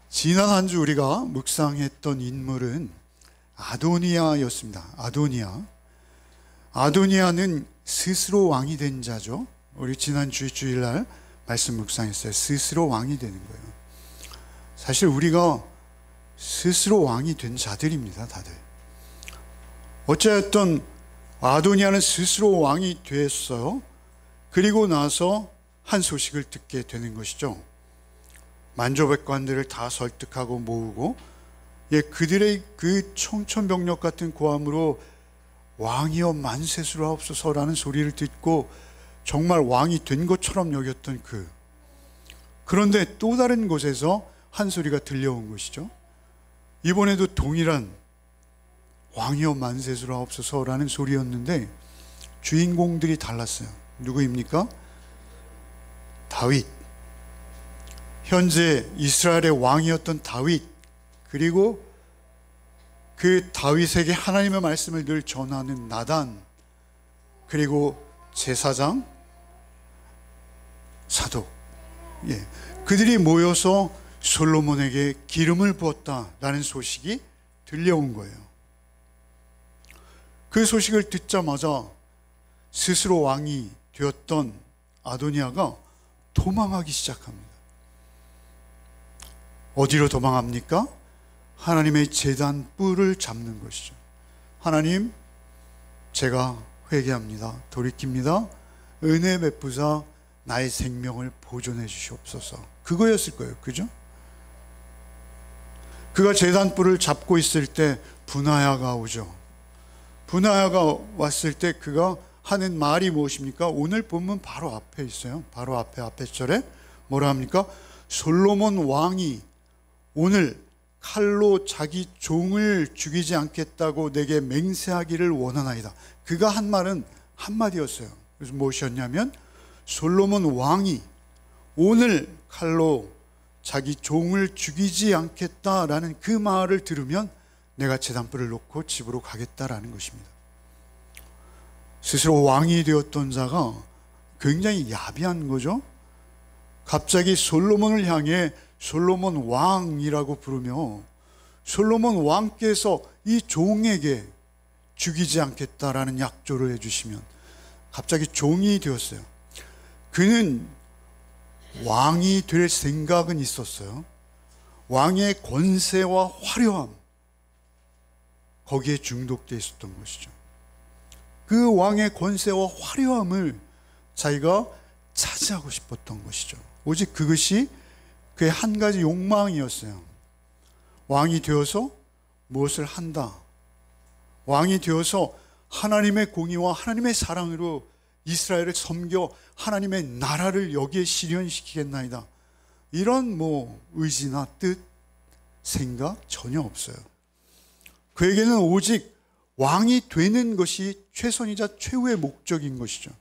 지난 한 주 우리가 묵상했던 인물은 아도니아였습니다. 아도니아는 스스로 왕이 된 자죠. 우리 지난 주일날 말씀 묵상했어요. 스스로 왕이 되는 거예요. 사실 우리가 스스로 왕이 된 자들입니다. 다들. 어찌됐든 아도니아는 스스로 왕이 됐어요. 그리고 나서 한 소식을 듣게 되는 것이죠. 만조백관들을 다 설득하고 모으고 그들의 그 청천벽력 같은 고함으로 왕이여 만세수하옵소서라는 소리를 듣고 정말 왕이 된 것처럼 여겼던 그런데 또 다른 곳에서 한 소리가 들려온 것이죠. 이번에도 동일한 왕이여 만세수하옵소서라는 소리였는데 주인공들이 달랐어요. 누구입니까? 다윗. 현재 이스라엘의 왕이었던 다윗, 그리고 그 다윗에게 하나님의 말씀을 늘 전하는 나단, 그리고 제사장, 사독, 그들이 모여서 솔로몬에게 기름을 부었다라는 소식이 들려온 거예요. 그 소식을 듣자마자 스스로 왕이 되었던 아도니아가 도망하기 시작합니다. 어디로 도망합니까? 하나님의 제단 뿔을 잡는 것이죠. 하나님, 제가 회개합니다. 돌이킵니다. 은혜 베푸사 나의 생명을 보존해 주시옵소서. 그거였을 거예요. 그죠? 그가 제단 뿔을 잡고 있을 때 분하야가 오죠. 분하야가 왔을 때 그가 하는 말이 무엇입니까? 오늘 본문 바로 앞에 있어요. 바로 앞에 절에 뭐라 합니까? 솔로몬 왕이 오늘 칼로 자기 종을 죽이지 않겠다고 내게 맹세하기를 원하나이다. 그가 한 말은 한마디였어요. 그래서 무엇이었냐면 솔로몬 왕이 오늘 칼로 자기 종을 죽이지 않겠다라는 그 말을 들으면 내가 제단불을 놓고 집으로 가겠다라는 것입니다. 스스로 왕이 되었던 자가 굉장히 야비한 거죠. 갑자기 솔로몬을 향해 솔로몬 왕이라고 부르며 솔로몬 왕께서 이 종에게 죽이지 않겠다라는 약조를 해주시면 갑자기 종이 되었어요. 그는 왕이 될 생각은 있었어요. 왕의 권세와 화려함, 거기에 중독되어 있었던 것이죠. 그 왕의 권세와 화려함을 자기가 차지하고 싶었던 것이죠. 오직 그것이 그의 한 가지 욕망이었어요. 왕이 되어서 무엇을 한다. 왕이 되어서 하나님의 공의와 하나님의 사랑으로 이스라엘을 섬겨 하나님의 나라를 여기에 실현시키겠나이다. 이런 의지나 뜻, 생각 전혀 없어요. 그에게는 오직 왕이 되는 것이 최선이자 최후의 목적인 것이죠.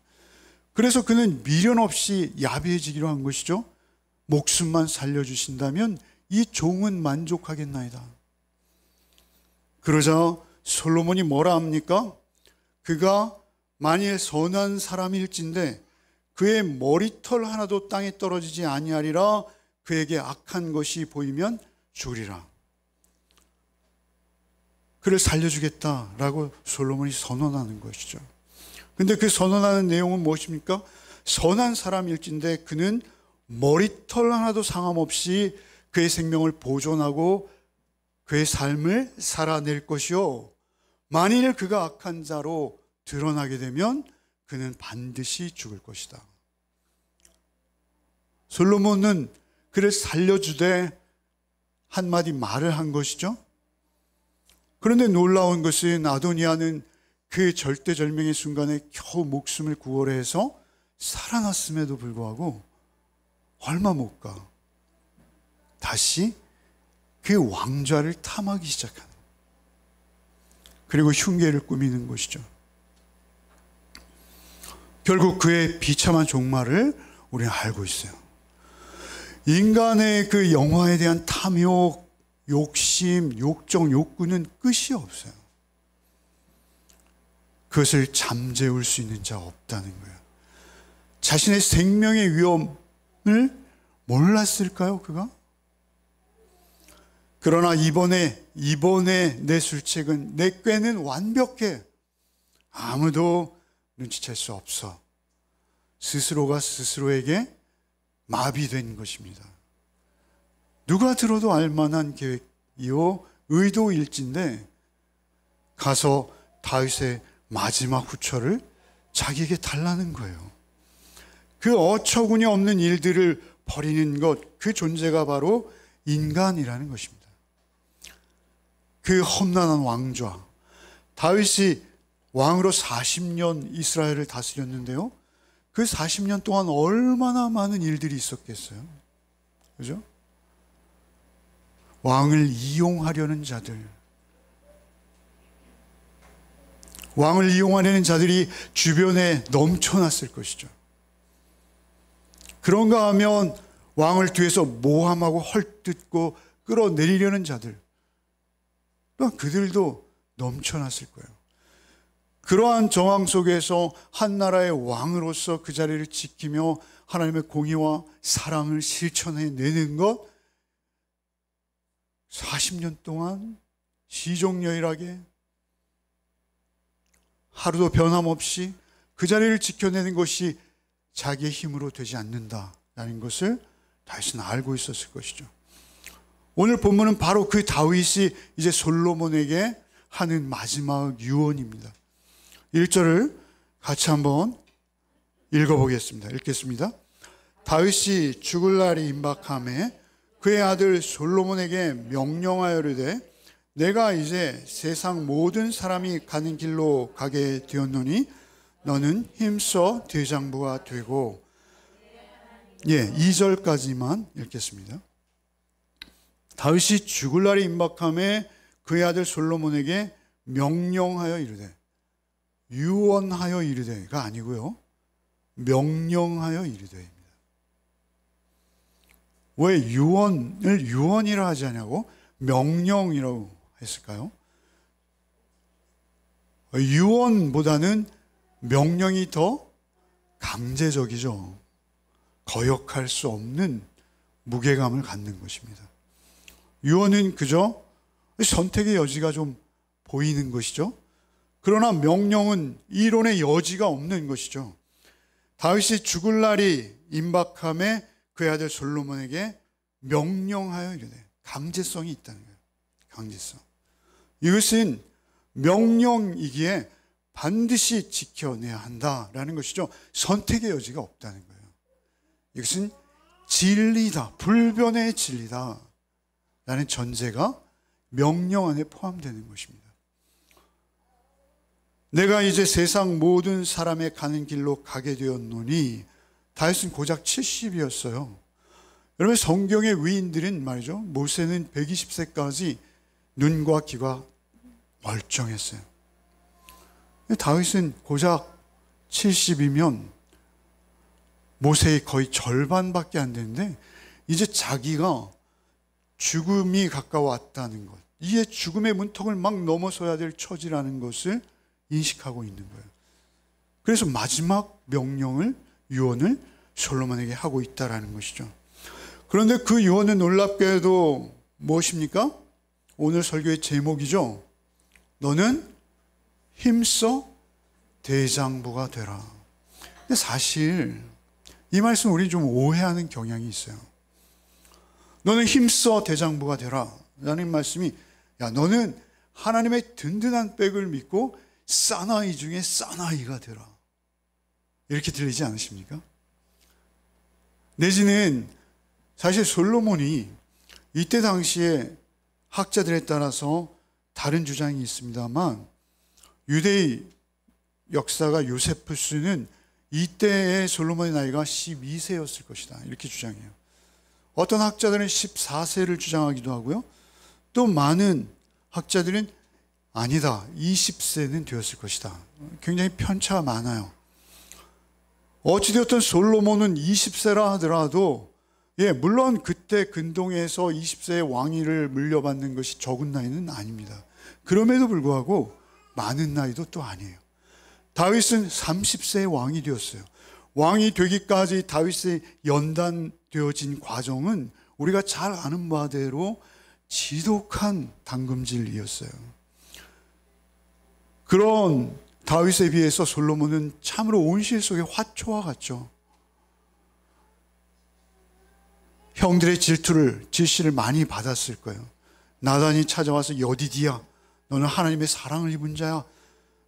그래서 그는 미련 없이 야비해지기로 한 것이죠. 목숨만 살려주신다면 이 종은 만족하겠나이다. 그러자 솔로몬이 뭐라 합니까? 그가 만일 선한 사람일진데 그의 머리털 하나도 땅에 떨어지지 아니하리라. 그에게 악한 것이 보이면 죽으리라. 그를 살려주겠다라고 솔로몬이 선언하는 것이죠. 근데 그 선언하는 내용은 무엇입니까? 선한 사람일진데 그는 머리털 하나도 상함없이 그의 생명을 보존하고 그의 삶을 살아낼 것이요, 만일 그가 악한 자로 드러나게 되면 그는 반드시 죽을 것이다. 솔로몬은 그를 살려주되 한마디 말을 한 것이죠. 그런데 놀라운 것은 아도니아는 그 절대절명의 순간에 겨우 목숨을 구원해서 살아났음에도 불구하고 얼마 못 가 다시 그 왕좌를 탐하기 시작하는, 그리고 흉계를 꾸미는 것이죠. 결국 그의 비참한 종말을 우리는 알고 있어요. 인간의 그 영화에 대한 탐욕, 욕심, 욕정, 욕구는 끝이 없어요. 그것을 잠재울 수 있는 자 없다는 거예요. 자신의 생명의 위험을 몰랐을까요, 그가? 그러나 이번에 내 술책은 내 꾀는 완벽해. 아무도 눈치챌 수 없어. 스스로가 스스로에게 마비된 것입니다. 누가 들어도 알만한 계획이요 의도일진데 가서 다윗의 마지막 후처를 자기에게 달라는 거예요. 그 어처구니 없는 일들을 벌이는 것, 그 존재가 바로 인간이라는 것입니다. 그 험난한 왕좌, 다윗이 왕으로 40년 이스라엘을 다스렸는데요, 그 40년 동안 얼마나 많은 일들이 있었겠어요. 그죠? 왕을 이용하려는 자들, 왕을 이용하려는 자들이 주변에 넘쳐났을 것이죠. 그런가 하면 왕을 뒤에서 모함하고 헐뜯고 끌어내리려는 자들, 또한 그들도 넘쳐났을 거예요. 그러한 정황 속에서 한 나라의 왕으로서 그 자리를 지키며 하나님의 공의와 사랑을 실천해내는 것, 40년 동안 시종여일하게 하루도 변함없이 그 자리를 지켜내는 것이 자기의 힘으로 되지 않는다라는 것을 다윗은 알고 있었을 것이죠. 오늘 본문은 바로 그 다윗이 이제 솔로몬에게 하는 마지막 유언입니다. 1절을 같이 한번 읽어보겠습니다. 읽겠습니다. 다윗이 죽을 날이 임박함에 그의 아들 솔로몬에게 명령하여 이르되 내가 이제 세상 모든 사람이 가는 길로 가게 되었노니 너는 힘써 대장부가 되고, 2절까지만 읽겠습니다. 다윗이 죽을 날이 임박함에 그의 아들 솔로몬에게 명령하여 이르되, 유언하여 이르되가 아니고요, 명령하여 이르되입니다. 왜 유언을 유언이라 하지 않냐고 명령이라고 했을까요? 유언보다는 명령이 더 강제적이죠. 거역할 수 없는 무게감을 갖는 것입니다. 유언은 그저 선택의 여지가 좀 보이는 것이죠. 그러나 명령은 이론의 여지가 없는 것이죠. 다윗이 죽을 날이 임박함에 그의 아들 솔로몬에게 명령하여 이르되, 강제성이 있다는 거예요. 강제성. 이것은 명령이기에 반드시 지켜내야 한다라는 것이죠. 선택의 여지가 없다는 거예요. 이것은 진리다, 불변의 진리다 라는 전제가 명령 안에 포함되는 것입니다. 내가 이제 세상 모든 사람의 가는 길로 가게 되었노니, 다윗은 고작 70이었어요. 여러분, 성경의 위인들은 말이죠, 모세는 120세까지 눈과 귀가 멀쩡했어요. 다윗은 고작 70이면 모세의 거의 절반밖에 안 되는데 이제 자기가 죽음이 가까웠다는 것, 이게 죽음의 문턱을 막 넘어서야 될 처지라는 것을 인식하고 있는 거예요. 그래서 마지막 명령을, 유언을 솔로몬에게 하고 있다라는 것이죠. 그런데 그 유언은 놀랍게도 무엇입니까? 오늘 설교의 제목이죠. 너는 힘써 대장부가 되라. 근데 사실 이 말씀 우리 좀 오해하는 경향이 있어요. 너는 힘써 대장부가 되라 라는 말씀이, 야, 너는 하나님의 든든한 백을 믿고 사나이 중에 사나이가 되라, 이렇게 들리지 않으십니까? 내지는 사실 솔로몬이 이때 당시에 학자들에 따라서 다른 주장이 있습니다만, 유대의 역사가 요세푸스는 이때의 솔로몬의 나이가 12세였을 것이다, 이렇게 주장해요. 어떤 학자들은 14세를 주장하기도 하고요, 또 많은 학자들은 아니다, 20세는 되었을 것이다, 굉장히 편차가 많아요. 어찌되었든 솔로몬은 20세라 하더라도, 물론 그때 근동에서 20세의 왕위를 물려받는 것이 적은 나이는 아닙니다. 그럼에도 불구하고 많은 나이도 또 아니에요. 다윗은 30세의 왕이 되었어요. 왕이 되기까지 다윗의 연단되어진 과정은 우리가 잘 아는 바대로 지독한 담금질이었어요. 그런 다윗에 비해서 솔로몬은 참으로 온실 속의 화초와 같죠. 형들의 질시를 많이 받았을 거예요. 나단이 찾아와서 여디디야, 너는 하나님의 사랑을 입은 자야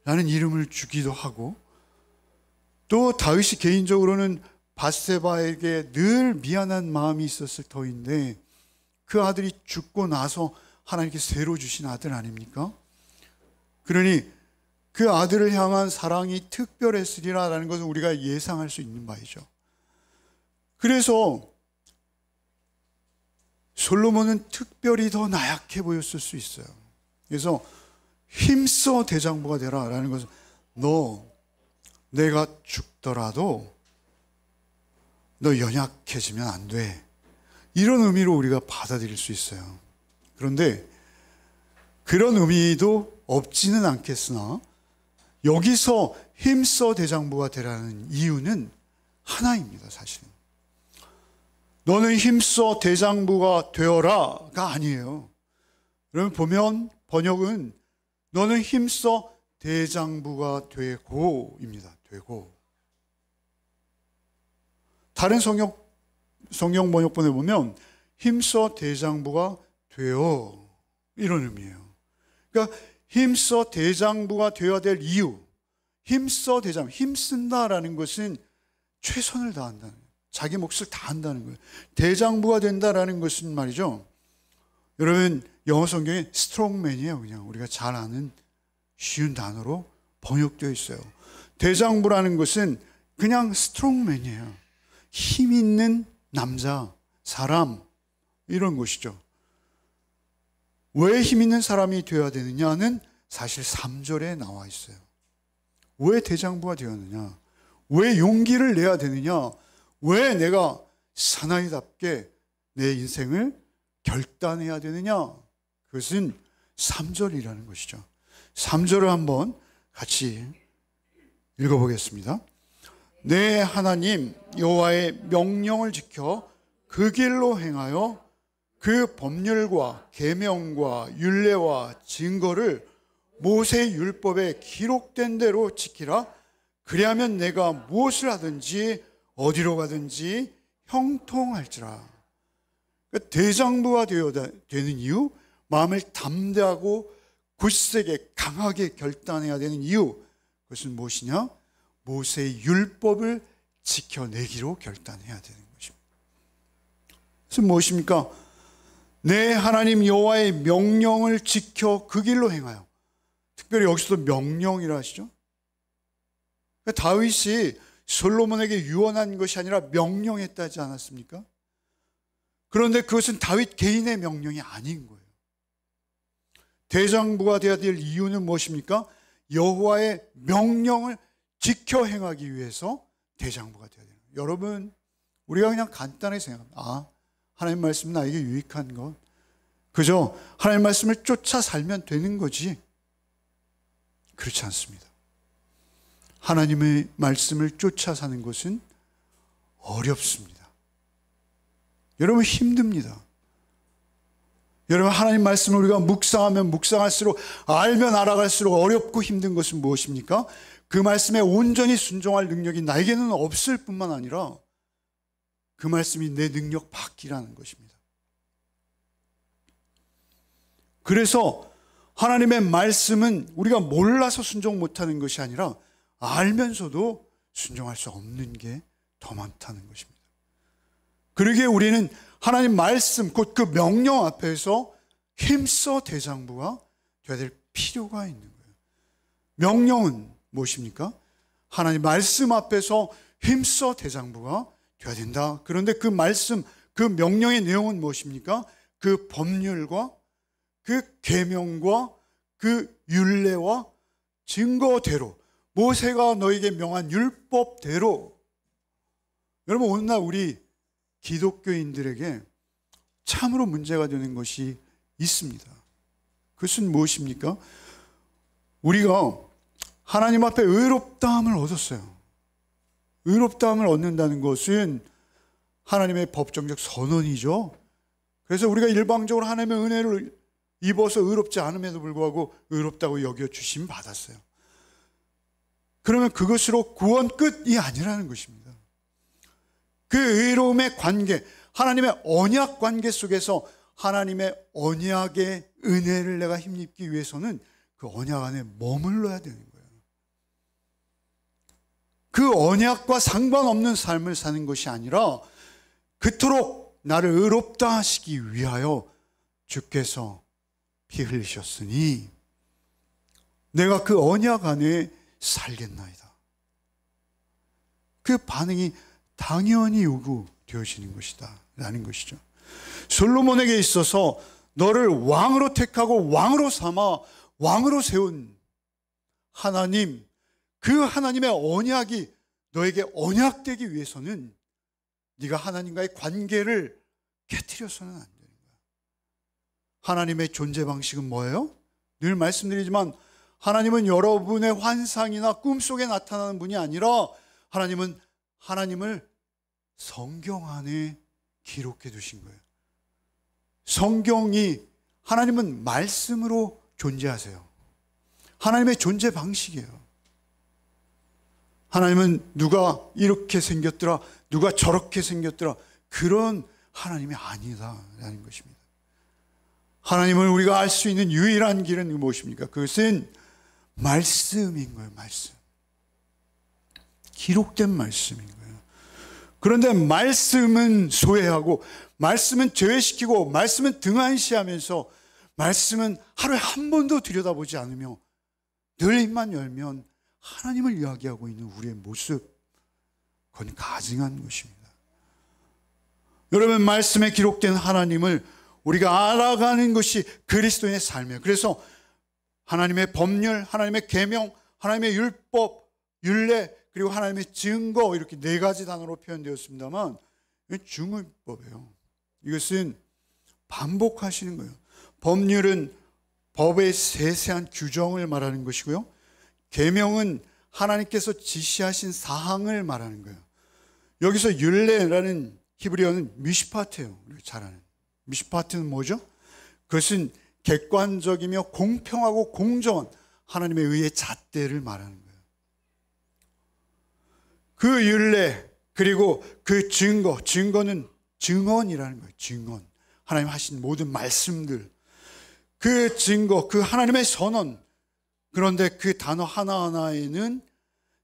라는 이름을 주기도 하고, 또 다윗이 개인적으로는 밧세바에게 늘 미안한 마음이 있었을 터인데 그 아들이 죽고 나서 하나님께 새로 주신 아들 아닙니까? 그러니 그 아들을 향한 사랑이 특별했으리라는 것을 우리가 예상할 수 있는 바이죠. 그래서 솔로몬은 특별히 더 나약해 보였을 수 있어요. 그래서 힘써 대장부가 되라라는 것은 내가 죽더라도 너 연약해지면 안 돼, 이런 의미로 우리가 받아들일 수 있어요. 그런데 그런 의미도 없지는 않겠으나 여기서 힘써 대장부가 되라는 이유는 하나입니다. 사실은 너는 힘써 대장부가 되어라가 아니에요. 그러면 보면 번역은 너는 힘써 대장부가 되고입니다. 되고. 다른 성경 번역본에 보면 힘써 대장부가 되어, 이런 의미예요. 그러니까 힘써 대장부가 되어야 될 이유, 힘쓴다라는 것은 최선을 다한다는 거예요. 자기 몫을 다한다는 거예요. 대장부가 된다라는 것은 말이죠, 여러분 영어 성경에 스트롱맨이에요. 그냥 우리가 잘 아는 쉬운 단어로 번역되어 있어요. 대장부라는 것은 그냥 스트롱맨이에요. 힘 있는 남자, 사람, 이런 것이죠. 왜 힘 있는 사람이 되어야 되느냐는 사실 3절에 나와 있어요. 왜 대장부가 되었느냐? 왜 용기를 내야 되느냐? 왜 내가 사나이답게 내 인생을 결단해야 되느냐? 그것은 3절이라는 것이죠. 3절을 한번 같이 읽어보겠습니다. 내 하나님 여호와의 명령을 지켜 그 길로 행하여 그 법률과 계명과 율례와 증거를 모세 율법에 기록된 대로 지키라. 그리하면 내가 무엇을 하든지 어디로 가든지 형통할지라. 그러니까 대장부가 되어야 되는 이유, 마음을 담대하고 굳세게 강하게 결단해야 되는 이유, 그것은 무엇이냐? 모세의 율법을 지켜내기로 결단해야 되는 것입니다. 그것은 무엇입니까? 내 하나님 여호와의 명령을 지켜 그 길로 행하여. 특별히 여기서도 명령이라 하시죠. 그러니까 다윗이 솔로몬에게 유언한 것이 아니라 명령했다지 않았습니까? 그런데 그것은 다윗 개인의 명령이 아닌 거예요. 대장부가 되어야 될 이유는 무엇입니까? 여호와의 명령을 지켜 행하기 위해서 대장부가 되어야 돼요. 여러분, 우리가 그냥 간단하게 생각합니다. 하나님 말씀 나에게 유익한 것, 그저 하나님 말씀을 쫓아 살면 되는 거지. 그렇지 않습니다. 하나님의 말씀을 쫓아 사는 것은 어렵습니다. 여러분, 힘듭니다. 여러분, 하나님 말씀을 우리가 묵상하면 묵상할수록, 알면 알아갈수록 어렵고 힘든 것은 무엇입니까? 그 말씀에 온전히 순종할 능력이 나에게는 없을 뿐만 아니라 그 말씀이 내 능력 밖이라는 것입니다. 그래서 하나님의 말씀은 우리가 몰라서 순종 못하는 것이 아니라 알면서도 순종할 수 없는 게 더 많다는 것입니다. 그러기에 우리는 하나님 말씀, 곧 그 명령 앞에서 힘써 대장부가 되어야 될 필요가 있는 거예요. 명령은 무엇입니까? 하나님 말씀 앞에서 힘써 대장부가 되어야 된다. 그런데 그 말씀, 그 명령의 내용은 무엇입니까? 그 법률과 그 계명과 그 율례와 증거대로, 모세가 너에게 명한 율법대로. 여러분, 오늘날 우리 기독교인들에게 참으로 문제가 되는 것이 있습니다. 그것은 무엇입니까? 우리가 하나님 앞에 의롭다함을 얻었어요. 의롭다함을 얻는다는 것은 하나님의 법정적 선언이죠. 그래서 우리가 일방적으로 하나님의 은혜를 입어서 의롭지 않음에도 불구하고 의롭다고 여겨주심 받았어요. 그러면 그것으로 구원 끝이 아니라는 것입니다. 그 의로움의 관계, 하나님의 언약 관계 속에서 하나님의 언약의 은혜를 내가 힘입기 위해서는 그 언약 안에 머물러야 되는 거예요. 그 언약과 상관없는 삶을 사는 것이 아니라 그토록 나를 의롭다 하시기 위하여 주께서 피 흘리셨으니 내가 그 언약 안에 살겠나이다. 그 반응이 당연히 요구되어지는 것이다 라는 것이죠. 솔로몬에게 있어서 너를 왕으로 택하고 왕으로 삼아 왕으로 세운 하나님, 그 하나님의 언약이 너에게 언약되기 위해서는 네가 하나님과의 관계를 깨트려서는 안 되는 거야. 하나님의 존재 방식은 뭐예요? 늘 말씀드리지만 하나님은 여러분의 환상이나 꿈속에 나타나는 분이 아니라 하나님은 하나님을 성경 안에 기록해 두신 거예요. 성경이, 하나님은 말씀으로 존재하세요. 하나님의 존재 방식이에요. 하나님은 누가 이렇게 생겼더라, 누가 저렇게 생겼더라, 그런 하나님이 아니다라는 것입니다. 하나님을 우리가 알 수 있는 유일한 길은 무엇입니까? 그것은 말씀인 거예요. 말씀. 기록된 말씀인 거예요. 그런데 말씀은 소외하고, 말씀은 제외시키고, 말씀은 등한시하면서, 말씀은 하루에 한 번도 들여다보지 않으며 늘 입만 열면 하나님을 이야기하고 있는 우리의 모습, 그건 가증한 것입니다. 여러분, 말씀에 기록된 하나님을 우리가 알아가는 것이 그리스도인의 삶이에요. 그래서 하나님의 법률, 하나님의 계명, 하나님의 율법, 율례, 그리고 하나님의 증거, 이렇게 네 가지 단어로 표현되었습니다만 이건 중의법이에요. 이것은 반복하시는 거예요. 법률은 법의 세세한 규정을 말하는 것이고요, 계명은 하나님께서 지시하신 사항을 말하는 거예요. 여기서 율례라는 히브리어는 미시파트예요. 우리가 잘 아는 미시파트는 뭐죠? 그것은 객관적이며 공평하고 공정한 하나님의 의의 잣대를 말하는 거예요. 그 율례, 그리고 그 증거, 증거는 증언이라는 거예요. 증언, 하나님 하신 모든 말씀들, 그 증거, 그 하나님의 선언. 그런데 그 단어 하나하나에는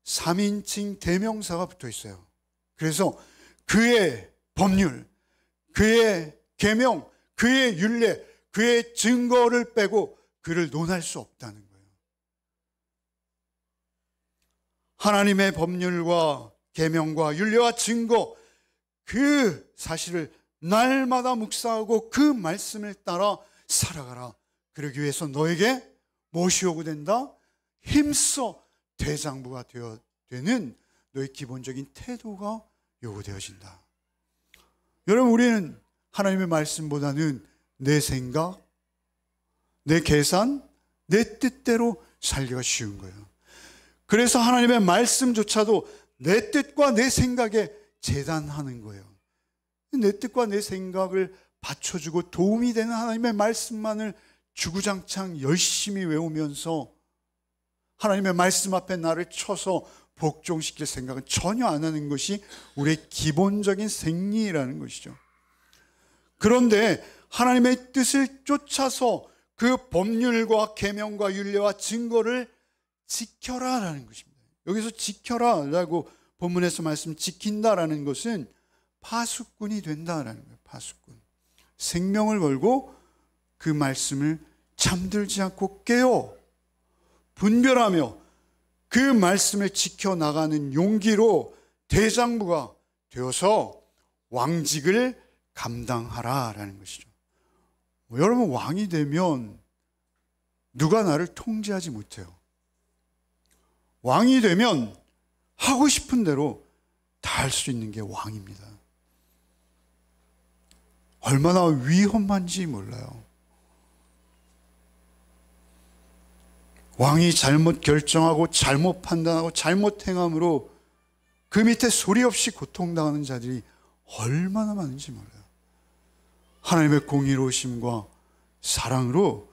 3인칭 대명사가 붙어 있어요. 그래서 그의 법률, 그의 계명, 그의 율례, 그의 증거를 빼고 그를 논할 수 없다는 거예요. 하나님의 법률과 계명과 율례와 증거, 그 사실을 날마다 묵상하고 그 말씀을 따라 살아가라. 그러기 위해서 너에게 무엇이 요구된다? 힘써 대장부가 되는 너의 기본적인 태도가 요구되어진다. 여러분, 우리는 하나님의 말씀보다는 내 생각, 내 계산, 내 뜻대로 살기가 쉬운 거예요. 그래서 하나님의 말씀조차도 내 뜻과 내 생각에 재단하는 거예요. 내 뜻과 내 생각을 받쳐주고 도움이 되는 하나님의 말씀만을 주구장창 열심히 외우면서 하나님의 말씀 앞에 나를 쳐서 복종시킬 생각은 전혀 안 하는 것이 우리의 기본적인 생리라는 것이죠. 그런데 하나님의 뜻을 쫓아서 그 법률과 계명과 율례와 증거를 지켜라라는 것입니다. 여기서 지켜라라고 본문에서 말씀 지킨다라는 것은 파수꾼이 된다라는 거예요. 파수꾼. 생명을 걸고 그 말씀을 잠들지 않고 깨어 분별하며 그 말씀을 지켜나가는 용기로 대장부가 되어서 왕직을 감당하라라는 것이죠. 여러분, 왕이 되면 누가 나를 통제하지 못해요. 왕이 되면 하고 싶은 대로 다 할 수 있는 게 왕입니다. 얼마나 위험한지 몰라요. 왕이 잘못 결정하고 잘못 판단하고 잘못 행함으로 그 밑에 소리 없이 고통당하는 자들이 얼마나 많은지 몰라요. 하나님의 공의로우심과 사랑으로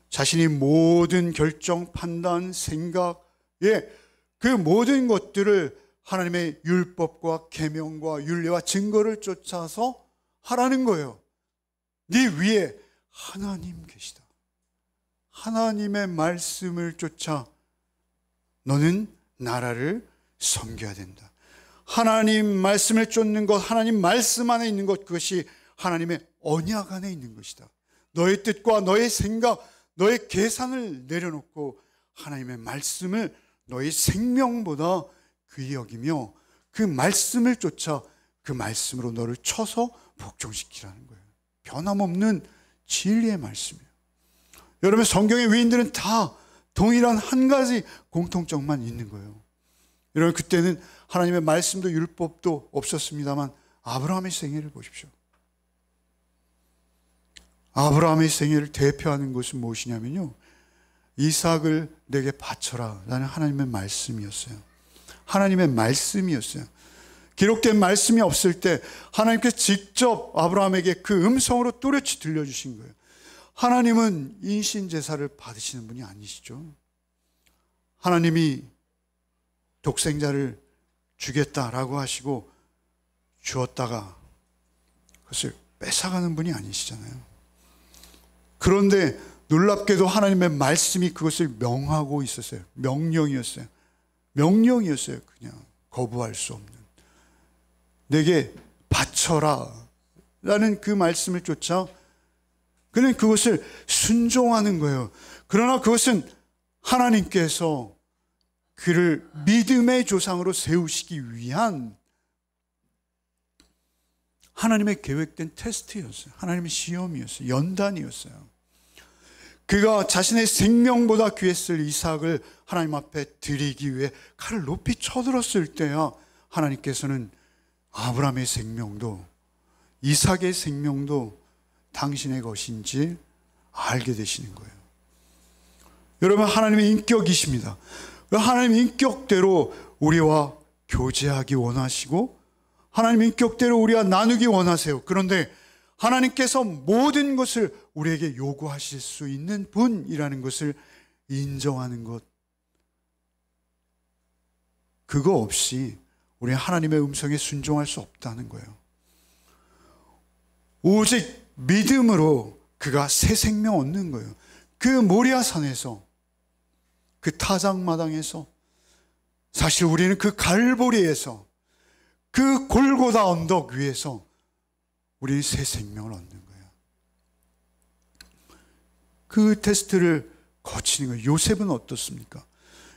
자신이 모든 결정, 판단, 생각, 그 모든 것들을 하나님의 율법과 계명과 율례와 증거를 쫓아서 하라는 거예요. 네 위에 하나님 계시다. 하나님의 말씀을 쫓아 너는 나라를 섬겨야 된다. 하나님 말씀을 쫓는 것, 하나님 말씀 안에 있는 것, 그것이 하나님의 언약 안에 있는 것이다. 너의 뜻과 너의 생각, 너의 계산을 내려놓고 하나님의 말씀을 너의 생명보다 귀히 여기며 그 말씀을 쫓아 그 말씀으로 너를 쳐서 복종시키라는 거예요. 변함없는 진리의 말씀이에요. 여러분, 성경의 위인들은 다 동일한 한 가지 공통점만 있는 거예요. 여러분, 그때는 하나님의 말씀도 율법도 없었습니다만 아브라함의 생애를 보십시오. 아브라함의 생애를 대표하는 것은 무엇이냐면요, 이삭을 내게 바쳐라 라는 하나님의 말씀이었어요. 하나님의 말씀이었어요. 기록된 말씀이 없을 때 하나님께서 직접 아브라함에게 그 음성으로 또렷이 들려주신 거예요. 하나님은 인신제사를 받으시는 분이 아니시죠. 하나님이 독생자를 주겠다라고 하시고 주었다가 그것을 뺏어가는 분이 아니시잖아요. 그런데 놀랍게도 하나님의 말씀이 그것을 명하고 있었어요. 명령이었어요. 명령이었어요. 그냥 거부할 수 없는. 내게 바쳐라 라는 그 말씀을 쫓아 그는 그것을 순종하는 거예요. 그러나 그것은 하나님께서 그를 믿음의 조상으로 세우시기 위한 하나님의 계획된 테스트였어요. 하나님의 시험이었어요. 연단이었어요. 그가 자신의 생명보다 귀했을 이삭을 하나님 앞에 드리기 위해 칼을 높이 쳐들었을 때야 하나님께서는 아브라함의 생명도 이삭의 생명도 당신의 것인지 알게 되시는 거예요. 여러분, 하나님의 인격이십니다. 하나님의 인격대로 우리와 교제하기 원하시고 하나님의 인격대로 우리와 나누기 원하세요. 그런데 하나님께서 모든 것을 우리에게 요구하실 수 있는 분이라는 것을 인정하는 것, 그거 없이 우리는 하나님의 음성에 순종할 수 없다는 거예요. 오직 믿음으로 그가 새 생명 얻는 거예요. 그 모리아산에서, 그 타작마당에서, 사실 우리는 그 갈보리에서, 그 골고다 언덕 위에서 우리는 새 생명을 얻는 거예요. 그 테스트를 거치는 거예요. 요셉은 어떻습니까?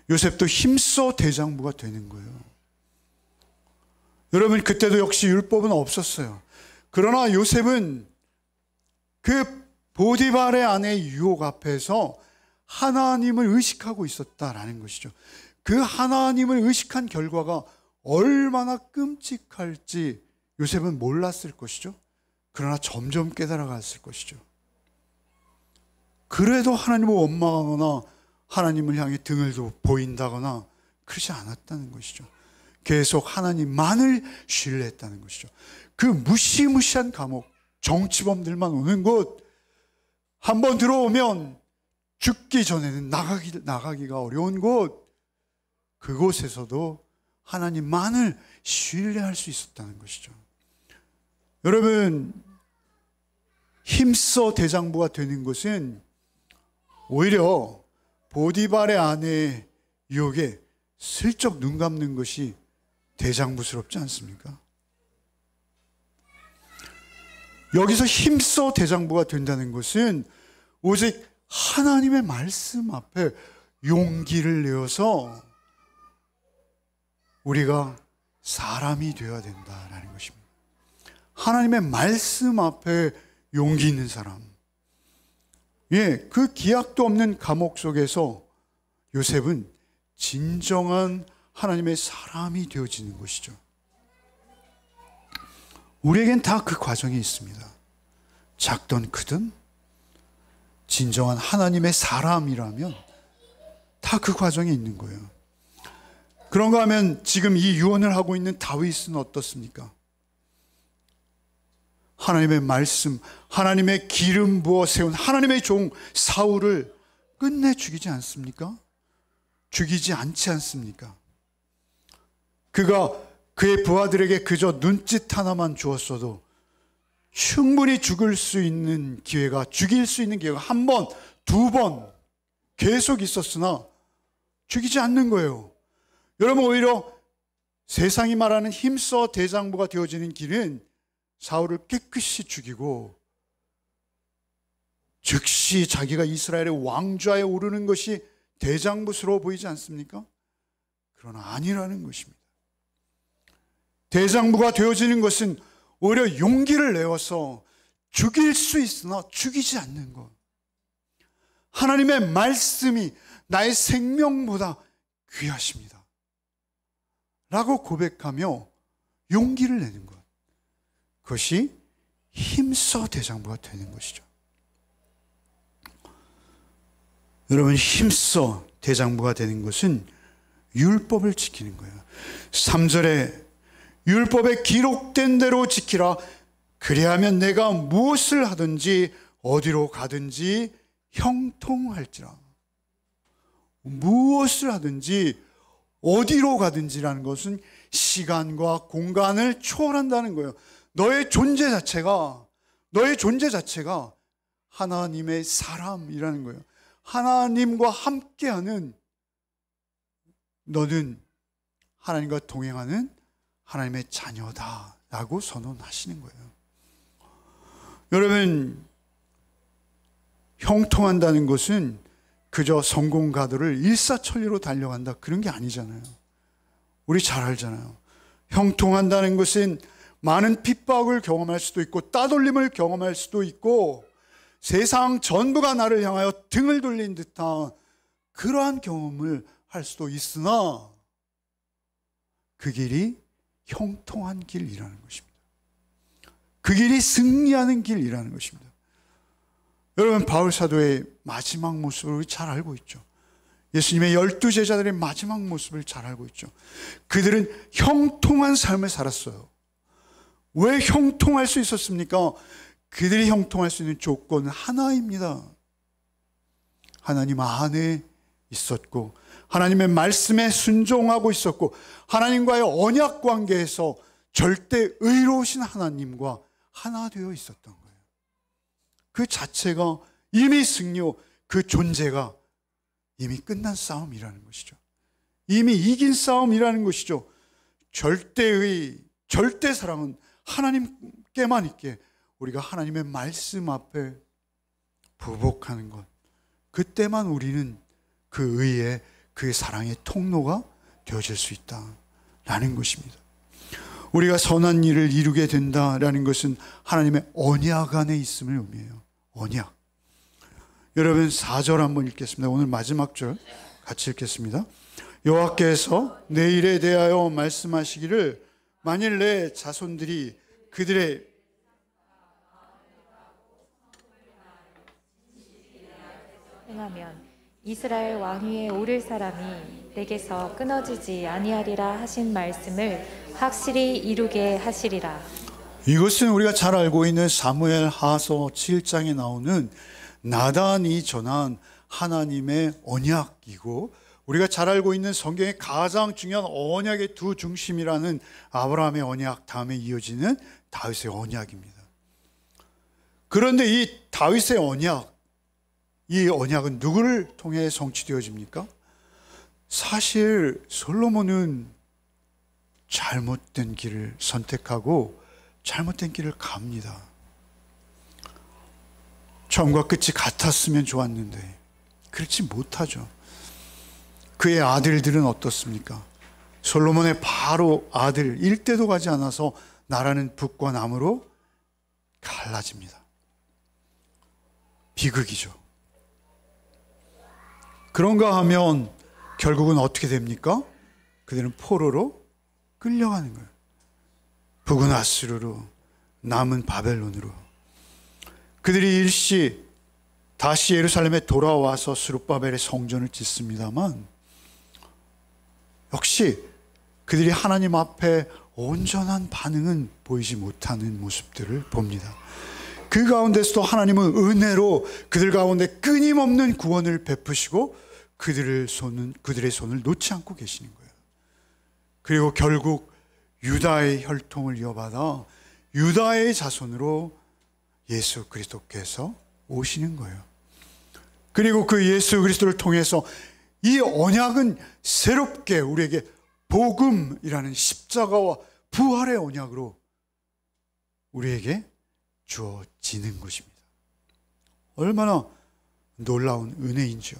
요셉도 힘써 대장부가 되는 거예요. 여러분, 그때도 역시 율법은 없었어요. 그러나 요셉은 그 보디발의 아내의 유혹 앞에서 하나님을 의식하고 있었다라는 것이죠. 그 하나님을 의식한 결과가 얼마나 끔찍할지 요셉은 몰랐을 것이죠. 그러나 점점 깨달아갔을 것이죠. 그래도 하나님을 원망하거나 하나님을 향해 등을 보인다거나 그러지 않았다는 것이죠. 계속 하나님만을 신뢰했다는 것이죠. 그 무시무시한 감옥, 정치범들만 오는 곳, 한번 들어오면 죽기 전에는 나가기가 어려운 곳, 그곳에서도 하나님만을 신뢰할 수 있었다는 것이죠. 여러분, 힘써 대장부가 되는 것은 오히려 보디발의 아내의 유혹에 슬쩍 눈 감는 것이 대장부스럽지 않습니까? 여기서 힘써 대장부가 된다는 것은 오직 하나님의 말씀 앞에 용기를 내어서 우리가 사람이 되어야 된다라는 것입니다. 하나님의 말씀 앞에 용기 있는 사람. 그 기약도 없는 감옥 속에서 요셉은 진정한 하나님의 사람이 되어지는 것이죠. 우리에겐 다 그 과정이 있습니다. 작든 크든 진정한 하나님의 사람이라면 다 그 과정에 있는 거예요. 그런가 하면 지금 이 유언을 하고 있는 다윗은 어떻습니까? 하나님의 말씀, 하나님의 기름 부어 세운 하나님의 종 사울을 끝내 죽이지 않습니까? 죽이지 않지 않습니까? 그가 그의 부하들에게 그저 눈짓 하나만 주었어도 충분히 죽일 수 있는 기회가 한 번, 두 번 계속 있었으나 죽이지 않는 거예요. 여러분, 오히려 세상이 말하는 힘써 대장부가 되어지는 길은 사울을 깨끗이 죽이고 즉시 자기가 이스라엘의 왕좌에 오르는 것이 대장부스러워 보이지 않습니까? 그러나 아니라는 것입니다. 대장부가 되어지는 것은 오히려 용기를 내어서 죽일 수 있으나 죽이지 않는 것. 하나님의 말씀이 나의 생명보다 귀하십니다 라고 고백하며 용기를 내는 것. 그것이 힘써 대장부가 되는 것이죠. 여러분, 힘써 대장부가 되는 것은 율법을 지키는 거예요. 3절에 율법에 기록된 대로 지키라. 그리하면 내가 무엇을 하든지 어디로 가든지 형통할지라. 무엇을 하든지 어디로 가든지라는 것은 시간과 공간을 초월한다는 거예요. 너의 존재 자체가 하나님의 사람이라는 거예요. 하나님과 함께하는, 너는 하나님과 동행하는 하나님의 자녀다라고 선언하시는 거예요. 여러분, 형통한다는 것은 그저 성공 가도를 일사천리로 달려간다, 그런 게 아니잖아요. 우리 잘 알잖아요. 형통한다는 것은 많은 핍박을 경험할 수도 있고 따돌림을 경험할 수도 있고 세상 전부가 나를 향하여 등을 돌린 듯한 그러한 경험을 할 수도 있으나 그 길이 형통한 길이라는 것입니다. 그 길이 승리하는 길이라는 것입니다. 여러분, 바울 사도의 마지막 모습을 잘 알고 있죠. 예수님의 12제자들의 마지막 모습을 잘 알고 있죠. 그들은 형통한 삶을 살았어요. 왜 형통할 수 있었습니까? 그들이 형통할 수 있는 조건은 하나입니다. 하나님 안에 있었고 하나님의 말씀에 순종하고 있었고 하나님과의 언약 관계에서 절대 의로우신 하나님과 하나 되어 있었던 거예요. 그 자체가 이미 승리요, 그 존재가 이미 끝난 싸움이라는 것이죠. 이미 이긴 싸움이라는 것이죠. 절대 사랑은 하나님께만 있게 우리가 하나님의 말씀 앞에 부복하는 것, 그때만 우리는 그 의의, 그 사랑의 통로가 되어질 수 있다라는 것입니다. 우리가 선한 일을 이루게 된다라는 것은 하나님의 언약 안에 있음을 의미해요. 언약. 여러분, 4절 한번 읽겠습니다. 오늘 마지막 절 같이 읽겠습니다. 여호와께서 내 일에 대하여 말씀하시기를 만일 내 자손들이 그들의 행하면 이스라엘 왕위에 오를 사람이 내게서 끊어지지 아니하리라 하신 말씀을 확실히 이루게 하시리라. 이것은 우리가 잘 알고 있는 사무엘 하서 7장에 나오는 나단이 전한 하나님의 언약이고, 우리가 잘 알고 있는 성경의 가장 중요한 언약의 두 중심이라는 아브라함의 언약 다음에 이어지는 다윗의 언약입니다. 그런데 이 다윗의 언약, 이 언약은 누구를 통해 성취되어집니까? 사실 솔로몬은 잘못된 길을 선택하고 잘못된 길을 갑니다. 처음과 끝이 같았으면 좋았는데 그렇지 못하죠. 그의 아들들은 어떻습니까? 솔로몬의 바로 아들 일대도 가지 않아서 나라는 북과 남으로 갈라집니다. 비극이죠. 그런가 하면 결국은 어떻게 됩니까? 그들은 포로로 끌려가는 거예요. 북은 아수르로, 남은 바벨론으로. 그들이 일시 다시 예루살렘에 돌아와서 스룹바벨의 성전을 짓습니다만, 역시 그들이 하나님 앞에 온전한 반응은 보이지 못하는 모습들을 봅니다. 그 가운데서도 하나님은 은혜로 그들 가운데 끊임없는 구원을 베푸시고 그들의 손을 놓지 않고 계시는 거예요. 그리고 결국 유다의 혈통을 이어받아 유다의 자손으로 예수 그리스도께서 오시는 거예요. 그리고 그 예수 그리스도를 통해서 이 언약은 새롭게 우리에게 복음이라는 십자가와 부활의 언약으로 우리에게 주어지는 것입니다. 얼마나 놀라운 은혜인지요.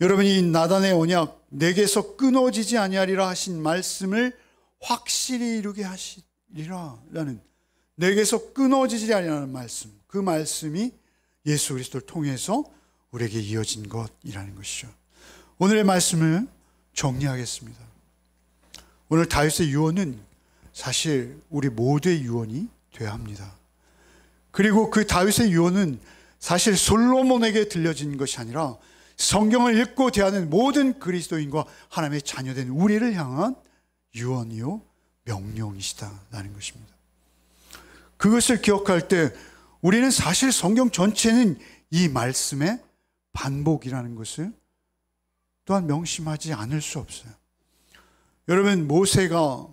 여러분이 나단의 언약 내게서 끊어지지 아니하리라 하신 말씀을 확실히 이루게 하시리라라는, 내게서 끊어지지 아니하는 말씀, 그 말씀이 예수 그리스도를 통해서 우리에게 이어진 것이라는 것이죠. 오늘의 말씀을 정리하겠습니다. 오늘 다윗의 유언은 사실 우리 모두의 유언이 되어야 합니다. 그리고 그 다윗의 유언은 사실 솔로몬에게 들려진 것이 아니라 성경을 읽고 대하는 모든 그리스도인과 하나님의 자녀된 우리를 향한 유언이요 명령이시다라는 것입니다. 그것을 기억할 때 우리는 사실 성경 전체는 이 말씀의 반복이라는 것을 또한 명심하지 않을 수 없어요. 여러분, 모세가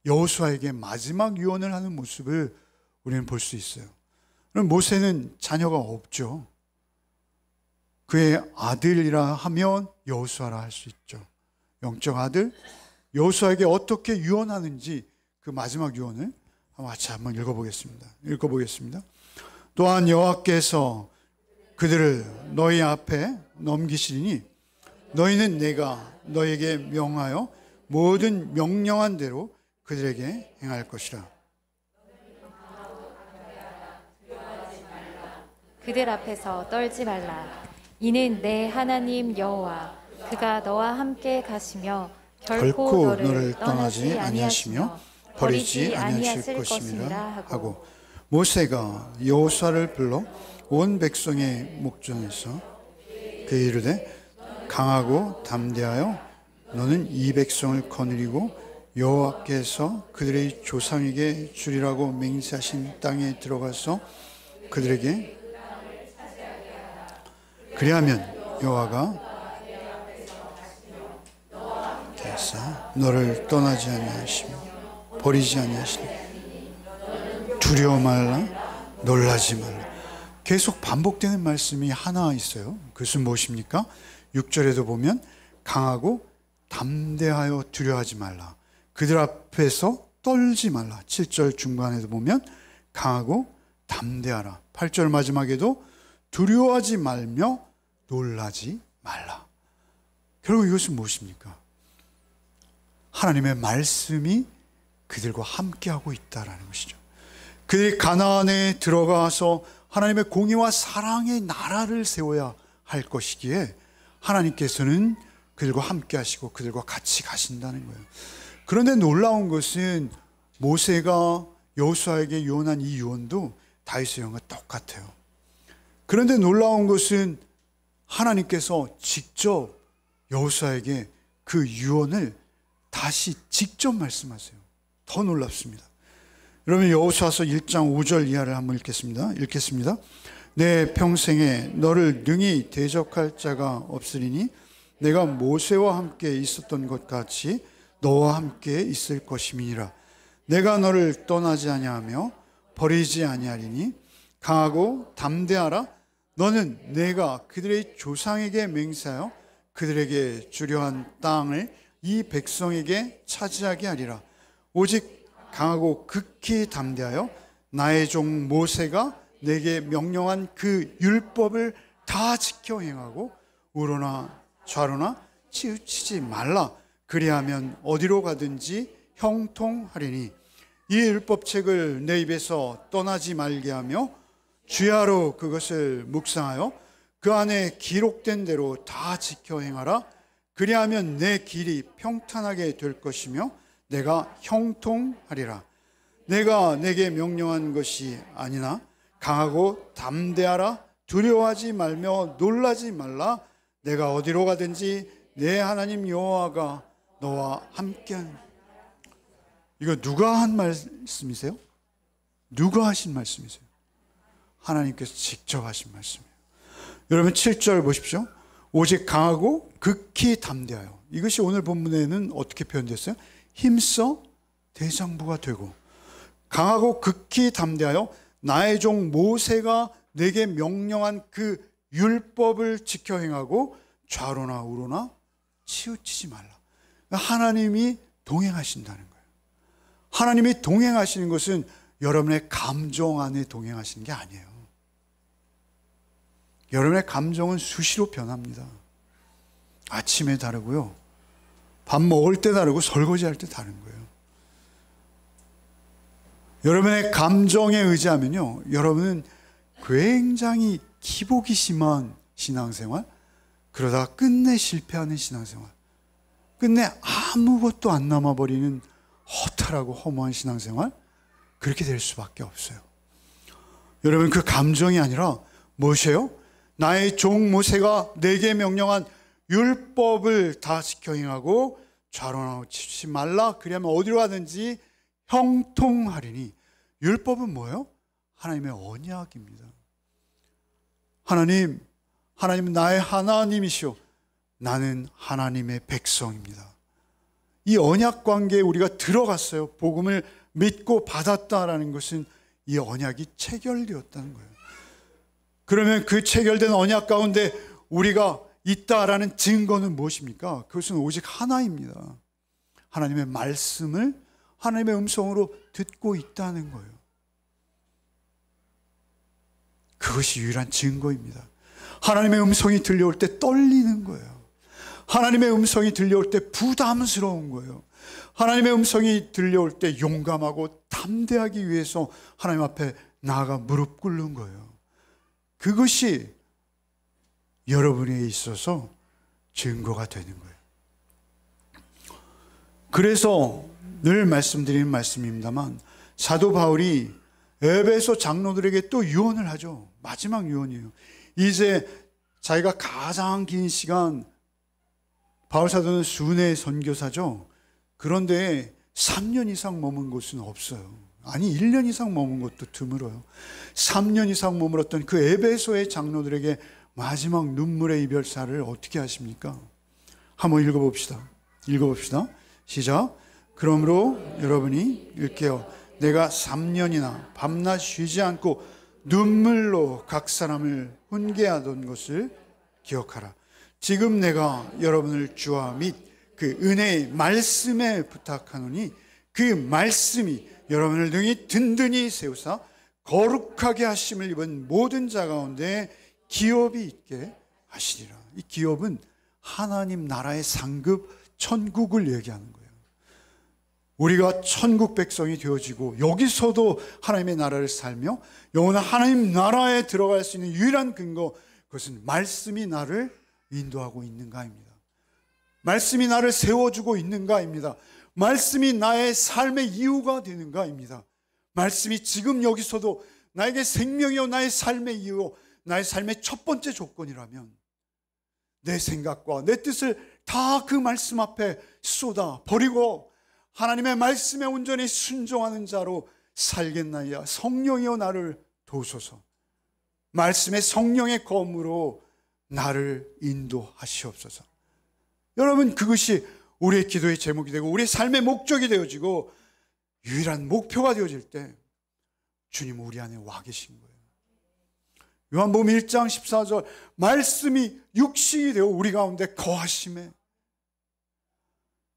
여호수아에게 마지막 유언을 하는 모습을 우리는 볼 수 있어요. 그럼 모세는 자녀가 없죠. 그의 아들이라 하면 여호수아라 할 수 있죠. 영적 아들 여호수아에게 어떻게 유언하는지 그 마지막 유언을 같이 한번 읽어보겠습니다. 또한 여호와께서 그들을 너희 앞에 넘기시리니 너희는 내가 너에게 명하여 모든 명령한 대로 그들에게 행할 것이라. 그들 앞에서 떨지 말라. 이는 내 하나님 여호와 그가 너와 함께 가시며 결코 너를 떠나지 아니하시며 버리지 아니하실 것임이라 하고, 모세가 여호수아를 불러 온 백성의 목전에서 그 이르되 강하고 담대하여 너는 이 백성을 거느리고 여호와께서 그들의 조상에게 주리라고 맹세하신 땅에 들어가서 그들에게 그리하면 여호와가 너를 떠나지 아니하시며 버리지 아니하시니 두려워 말라 놀라지 말라. 계속 반복되는 말씀이 하나 있어요. 그것은 무엇입니까? 6절에도 보면 강하고 담대하여 두려워하지 말라. 그들 앞에서 떨지 말라. 7절 중반에도 보면 강하고 담대하라. 8절 마지막에도 두려워하지 말며 놀라지 말라. 결국 이것은 무엇입니까? 하나님의 말씀이 그들과 함께하고 있다라는 것이죠. 그들이 가나안에 들어가서 하나님의 공의와 사랑의 나라를 세워야 할 것이기에 하나님께서는 그들과 함께 하시고 그들과 같이 가신다는 거예요. 그런데 놀라운 것은 모세가 여호수아에게 유언한 이 유언도 다윗의 유언과 똑같아요. 그런데 놀라운 것은 하나님께서 직접 여호수아에게 그 유언을 다시 직접 말씀하세요. 더 놀랍습니다. 여러분, 여호수아서 1장 5절 이하를 한번 읽겠습니다. 내 평생에 너를 능히 대적할 자가 없으리니 내가 모세와 함께 있었던 것 같이 너와 함께 있을 것임이니라. 내가 너를 떠나지 아니하며 버리지 아니하리니 강하고 담대하라. 너는 내가 그들의 조상에게 맹세하여 그들에게 주려 한 땅을 이 백성에게 차지하게 하리라. 오직 강하고 극히 담대하여 나의 종 모세가 내게 명령한 그 율법을 다 지켜 행하고 우로나 좌로나 치우치지 말라. 그리하면 어디로 가든지 형통하리니 이 율법책을 내 입에서 떠나지 말게 하며 주야로 그것을 묵상하여 그 안에 기록된 대로 다 지켜 행하라. 그리하면 내 길이 평탄하게 될 것이며 내가 형통하리라. 내가 내게 명령한 것이 아니나 강하고 담대하라. 두려워하지 말며 놀라지 말라. 내가 어디로 가든지 내 하나님 여호와가 너와 함께하는. 이거 누가 한 말씀이세요? 누가 하신 말씀이세요? 하나님께서 직접 하신 말씀이에요. 여러분 7절 보십시오. 오직 강하고 극히 담대하여. 이것이 오늘 본문에는 어떻게 표현됐어요? 힘써 대장부가 되고, 강하고 극히 담대하여 나의 종 모세가 내게 명령한 그 율법을 지켜 행하고 좌로나 우로나 치우치지 말라. 하나님이 동행하신다는 거예요. 하나님이 동행하시는 것은 여러분의 감정 안에 동행하시는 게 아니에요. 여러분의 감정은 수시로 변합니다. 아침에 다르고요, 밥 먹을 때 다르고 설거지할 때 다른 거예요. 여러분의 감정에 의지하면요, 여러분은 굉장히 기복이 심한 신앙생활, 그러다가 끝내 실패하는 신앙생활, 끝내 아무것도 안 남아버리는 허탈하고 허무한 신앙생활, 그렇게 될 수밖에 없어요. 여러분, 그 감정이 아니라 무엇이에요? 나의 종 모세가 내게 명령한 율법을 다 지켜 행하고 좌로나 치지 말라. 그리하면 어디로 가든지 형통하리니. 율법은 뭐예요? 하나님의 언약입니다. 하나님은 나의 하나님이시오, 나는 하나님의 백성입니다. 이 언약 관계에 우리가 들어갔어요. 복음을 믿고 받았다라는 것은 이 언약이 체결되었다는 거예요. 그러면 그 체결된 언약 가운데 우리가 있다라는 증거는 무엇입니까? 그것은 오직 하나입니다. 하나님의 말씀을 하나님의 음성으로 듣고 있다는 거예요. 그것이 유일한 증거입니다. 하나님의 음성이 들려올 때 떨리는 거예요. 하나님의 음성이 들려올 때 부담스러운 거예요. 하나님의 음성이 들려올 때 용감하고 담대하기 위해서 하나님 앞에 나아가 무릎 꿇는 거예요. 그것이 여러분에 있어서 증거가 되는 거예요. 그래서 늘 말씀드리는 말씀입니다만, 사도 바울이 에베소 장로들에게 또 유언을 하죠. 마지막 유언이에요. 이제 자기가 가장 긴 시간, 바울 사도는 순회 선교사죠. 그런데 3년 이상 머문 곳은 없어요. 아니 1년 이상 머문 것도 드물어요. 3년 이상 머물었던 그 에베소의 장로들에게 마지막 눈물의 이별사를 어떻게 하십니까? 한번 읽어봅시다. 시작. 그러므로 여러분이 일깨어 내가 3년이나 밤낮 쉬지 않고 눈물로 각 사람을 훈계하던 것을 기억하라. 지금 내가 여러분을 주와 및 그 은혜의 말씀에 부탁하노니 그 말씀이 여러분을 등이 든든히 세우사 거룩하게 하심을 입은 모든 자 가운데 기업이 있게 하시리라. 이 기업은 하나님 나라의 상급 천국을 얘기하는 거예요. 우리가 천국 백성이 되어지고 여기서도 하나님의 나라를 살며 영원한 하나님 나라에 들어갈 수 있는 유일한 근거, 그것은 말씀이 나를 인도하고 있는가입니다. 말씀이 나를 세워주고 있는가입니다. 말씀이 나의 삶의 이유가 되는가입니다. 말씀이 지금 여기서도 나에게 생명이요 나의 삶의 이유요 나의 삶의 첫 번째 조건이라면 내 생각과 내 뜻을 다 그 말씀 앞에 쏟아 버리고 하나님의 말씀에 온전히 순종하는 자로 살겠나이다. 성령이여 나를 도우소서. 말씀의 성령의 검으로 나를 인도하시옵소서. 여러분, 그것이 우리의 기도의 제목이 되고 우리의 삶의 목적이 되어지고 유일한 목표가 되어질 때 주님은 우리 안에 와 계신 거예요. 요한복음 1장 14절, 말씀이 육신이 되어 우리 가운데 거하심에.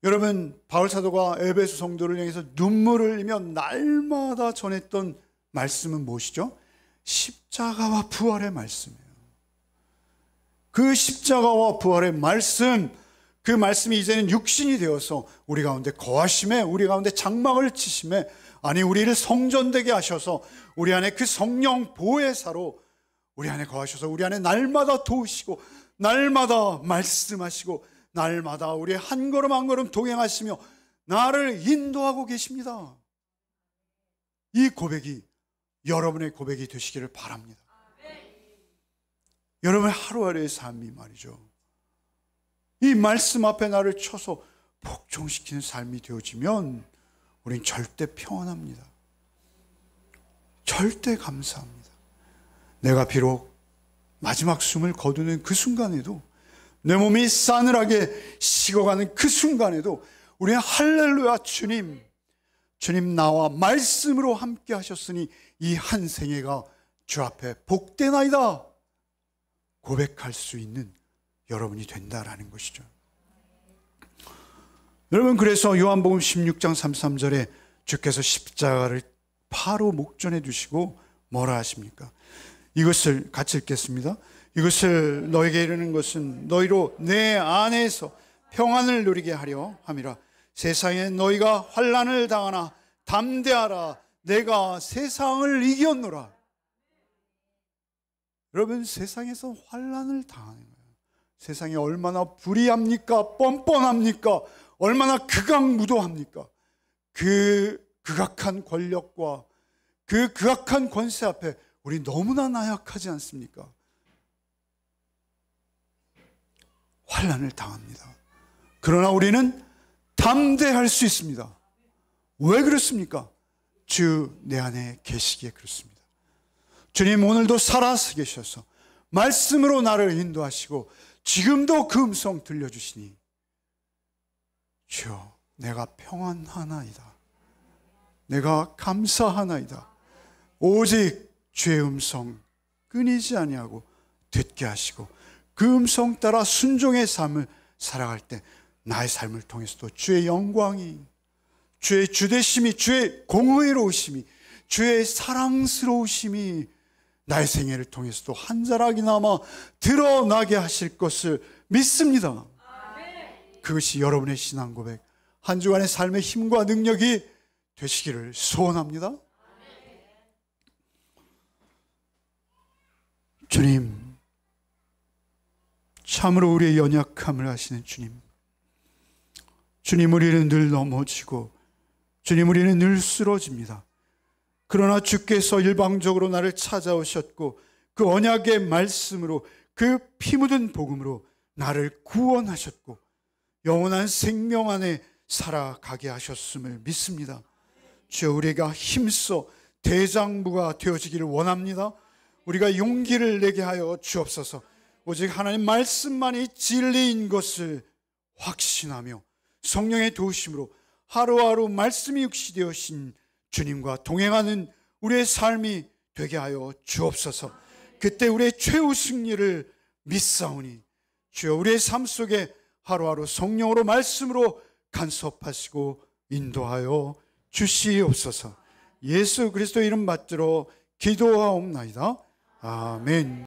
여러분, 바울 사도가 에베소 성도를 향해서 눈물을 흘리며 날마다 전했던 말씀은 무엇이죠? 십자가와 부활의 말씀이에요. 그 십자가와 부활의 말씀, 그 말씀이 이제는 육신이 되어서 우리 가운데 거하심에, 우리 가운데 장막을 치심에, 아니 우리를 성전되게 하셔서 우리 안에 그 성령 보혜사로 우리 안에 거하셔서 우리 안에 날마다 도우시고 날마다 말씀하시고 날마다 우리의 한 걸음 한 걸음 동행하시며 나를 인도하고 계십니다. 이 고백이 여러분의 고백이 되시기를 바랍니다. 여러분의 하루하루의 삶이 말이죠, 이 말씀 앞에 나를 쳐서 복종시키는 삶이 되어지면 우린 절대 평안합니다. 절대 감사합니다. 내가 비록 마지막 숨을 거두는 그 순간에도, 내 몸이 싸늘하게 식어가는 그 순간에도 우리는 할렐루야, 주님 나와 말씀으로 함께 하셨으니 이 한 생애가 주 앞에 복되나이다 고백할 수 있는 여러분이 된다라는 것이죠. 여러분, 그래서 요한복음 16장 33절에 주께서 십자가를 바로 목전에 두시고 뭐라 하십니까? 이것을 같이 읽겠습니다. 이것을 너에게 이르는 것은 너희로 내 안에서 평안을 누리게 하려 함이라. 세상에 너희가 환난을 당하나 담대하라, 내가 세상을 이겼노라. 여러분, 세상에서 환난을 당하는 거예요. 세상이 얼마나 불의합니까? 뻔뻔합니까? 얼마나 극악무도합니까? 그 극악한 권력과 그 극악한 권세 앞에 우리 너무나 나약하지 않습니까? 환난을 당합니다. 그러나 우리는 담대할 수 있습니다. 왜 그렇습니까? 주 내 안에 계시기에 그렇습니다. 주님 오늘도 살아서 계셔서 말씀으로 나를 인도하시고 지금도 그 음성 들려주시니 주여, 내가 평안하나이다. 내가 감사하나이다. 오직 주의 음성 끊이지 아니하고 듣게 하시고 그 음성 따라 순종의 삶을 살아갈 때 나의 삶을 통해서도 주의 영광이, 주의 주되심이, 주의 공의로우심이, 주의 사랑스러우심이 나의 생애를 통해서도 한 자락이나마 드러나게 하실 것을 믿습니다. 그것이 여러분의 신앙 고백, 한 주간의 삶의 힘과 능력이 되시기를 소원합니다. 주님, 참으로 우리의 연약함을 아시는 주님, 주님, 우리는 늘 넘어지고 주님, 우리는 늘 쓰러집니다. 그러나 주께서 일방적으로 나를 찾아오셨고 그 언약의 말씀으로, 그 피 묻은 복음으로 나를 구원하셨고 영원한 생명 안에 살아가게 하셨음을 믿습니다. 주여, 우리가 힘써 대장부가 되어지기를 원합니다. 우리가 용기를 내게 하여 주옵소서. 오직 하나님 말씀만이 진리인 것을 확신하며 성령의 도우심으로 하루하루 말씀이 육시 되어신 주님과 동행하는 우리의 삶이 되게 하여 주옵소서. 그때 우리의 최후 승리를 믿사오니 주여, 우리의 삶 속에 하루하루 성령으로 말씀으로 간섭하시고 인도하여 주시옵소서. 예수 그리스도 이름 받들어 기도하옵나이다. 아멘.